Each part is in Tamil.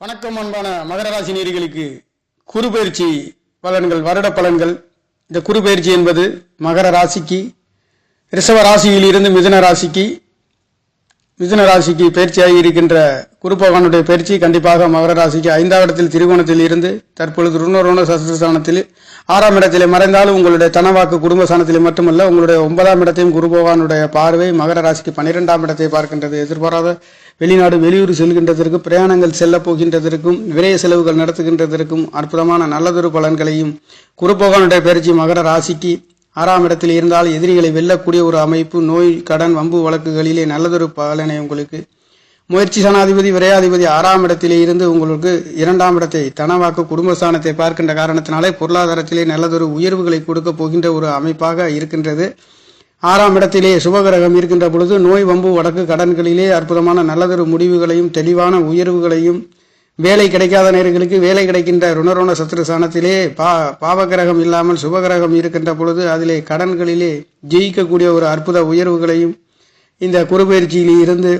வணக்கம் அன்பான மகர ராசி நேயர்களுக்கு குரு பயிற்சி பலன்கள், வருட பலன்கள். இந்த குரு பயிற்சி என்பது மகர ராசிக்கு, ரிஷப ராசியில் இருந்து மிதுன ராசிக்கு பயிற்சியாகி இருக்கின்ற குரு பகவானுடைய பயிற்சி கண்டிப்பாக மகர ராசிக்கு 5ஆம் இடத்தில் திரிகோணத்தில் இருந்து தற்பொழுது ருணரோண சஸ்திரஸ்தானத்தில் 6ஆம் இடத்திலே மறைந்தாலும் உங்களுடைய தனவாக்கு குடும்பஸ்தானத்திலே மட்டுமல்ல, உங்களுடைய 9ஆம் இடத்தையும் குரு பகவானுடைய பார்வை மகர ராசிக்கு 12ஆம் இடத்தை பார்க்கின்றது. எதிர்பாராத வெளிநாடு வெளியூர் செல்கின்றதற்கும், பிரயாணங்கள் செல்ல போகின்றதற்கும், விரைய செலவுகள் நடத்துகின்றதற்கும் அற்புதமான நல்லதொரு பலன்களையும் குரு பகவானுடைய பயிற்சி மகர ராசிக்கு 6ஆம் இடத்தில் இருந்தால் எதிரிகளை வெல்லக்கூடிய ஒரு அமைப்பு, நோய் கடன் வம்பு வழக்குகளிலே நல்லதொரு பலனை உங்களுக்கு முயற்சி சனாதிபதி விரையாதிபதி 6ஆம் இடத்திலே இருந்து உங்களுக்கு 2ஆம் இடத்தை தனவாக்கு குடும்பஸ்தானத்தை பார்க்கின்ற காரணத்தினாலே பொருளாதாரத்திலே நல்லதொரு உயர்வுகளை கொடுக்க போகின்ற ஒரு அமைப்பாக இருக்கின்றது. 6ஆம் இடத்திலே சுபகிரகம் இருக்கின்ற பொழுது நோய் வம்பு வழக்கு கடன்களிலே அற்புதமான நல்லதொரு முடிவுகளையும் தெளிவான உயர்வுகளையும், வேலை கிடைக்காத நேரங்களுக்கு வேலை கிடைக்கின்ற ருணரோண சத்ருஸ்தானத்திலே பாவகிரகம் இல்லாமல் சுபகிரகம் இருக்கின்ற பொழுது அதிலே கடன்களிலே ஜெயிக்கக்கூடிய ஒரு அற்புத உயர்வுகளையும் இந்த குருபெயர்ச்சியில் இருந்து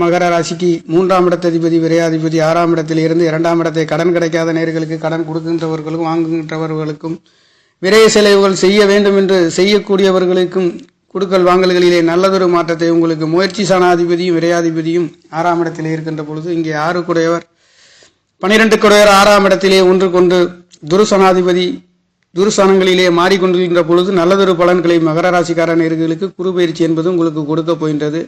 மகர ராசிக்கு 3ஆம் இடத்ததிபதி விரையாதிபதி 6ஆம் இடத்தில் இருந்து 2ஆம் இடத்தை கடன் கிடைக்காத நேர்களுக்கு, கடன் கொடுக்கின்றவர்களுக்கும் வாங்குகின்றவர்களுக்கும், விரைய செலவுகள் செய்ய வேண்டும் என்று செய்யக்கூடியவர்களுக்கும் கொடுக்கல் வாங்கல்களிலே நல்லதொரு மாற்றத்தை உங்களுக்கு முயற்சி சனாதிபதியும் விரையாதிபதியும் 6ஆம் இடத்திலே இருக்கின்ற பொழுது இங்கே 6 குடையவர் 12 குடையவர் 6ஆம் இடத்திலே ஒன்று கொண்டு துருசனாதிபதி துருசனங்களிலே மாறிக்கொண்டிருக்கின்ற பொழுது நல்லதொரு பலன்களை மகர ராசிக்கார நேர்களுக்கு குரு பயிற்சி என்பது உங்களுக்கு கொடுக்க போகின்றது.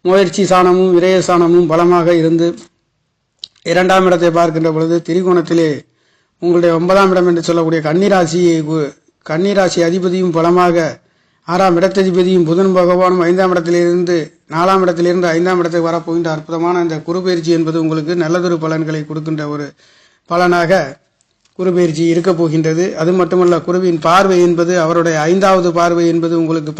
முயற்சி சாணமும் விரய சாணமும் பலமாக இருந்து 2ஆம் இடத்தை பார்க்கின்ற பொழுது திரிகோணத்திலே உங்களுடைய 9ஆம் இடம் என்று சொல்லக்கூடிய கன்னிராசி அதிபதியும் பலமாக 6ஆம் இடத்ததிபதியும் புதன் பகவானும் 5ஆம் இடத்திலிருந்து 4ஆம் இடத்திலிருந்து 5ஆம் இடத்துக்கு வரப்போகின்ற அற்புதமான இந்த குரு பயிற்சி என்பது உங்களுக்கு நல்லதொரு பலன்களை கொடுக்கின்ற ஒரு பலனாக குரு பயிற்சி இருக்க போகின்றது. அது மட்டுமல்ல, குருவின் பார்வை என்பது அவருடைய 5வது பார்வை என்பது உங்களுக்கு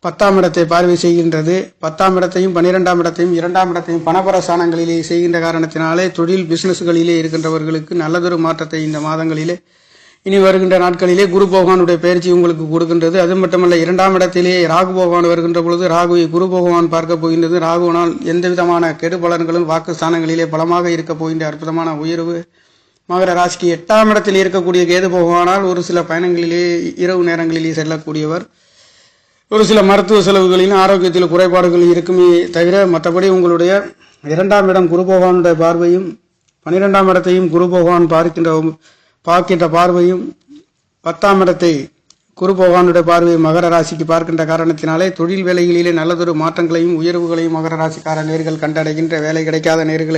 10ஆம் இடத்தை பார்வை செய்கின்றது. 10ஆம் இடத்தையும் 12ஆம் இடத்தையும் 2ஆம் இடத்தையும் பணபரஸ்தானங்களிலே செய்கின்ற காரணத்தினாலே தொழில் பிசினஸ்களிலே இருக்கின்றவர்களுக்கு நல்லதொரு மாற்றத்தை இந்த மாதங்களிலே இனி வருகின்ற நாட்களிலே குரு பகவானுடைய பயிற்சி உங்களுக்கு கொடுக்கின்றது. அது மட்டுமல்ல, 2ஆம் இடத்திலே ராகு பகவான் வருகின்ற பொழுது ராகுவை குரு பகவான் பார்க்க போகின்றது. ராகுவனால் எந்த விதமான கெடு பலன்களும் வாக்குஸ்தானங்களிலே பலமாக இருக்க போகின்ற அற்புதமான உயர்வு மகர ராசிக்கு 8ஆம் இடத்தில் இருக்கக்கூடிய கேது பகவானால் ஒரு சில பயணங்களிலே இரவு நேரங்களிலே செல்லக்கூடியவர். ஒரு சில மருத்துவ செலவுகளிலும் ஆரோக்கியத்தில் குறைபாடுகள் இருக்குமே தவிர மற்றபடி உங்களுடைய 2ஆம் இடம் குரு பகவானுடைய பார்வையும் 12ஆம் இடத்தையும் குரு பகவான் பார்க்கின்ற பார்வையும் 10ஆம் இடத்தை குரு பகவானுடைய பார்வையை மகர ராசிக்கு பார்க்கின்ற காரணத்தினாலே தொழில் வேலைகளிலே நல்லதொரு மாற்றங்களையும் உயர்வுகளையும் மகர ராசிக்கார நேர்கள் கண்டடைகின்ற, வேலை கிடைக்காத நேர்களை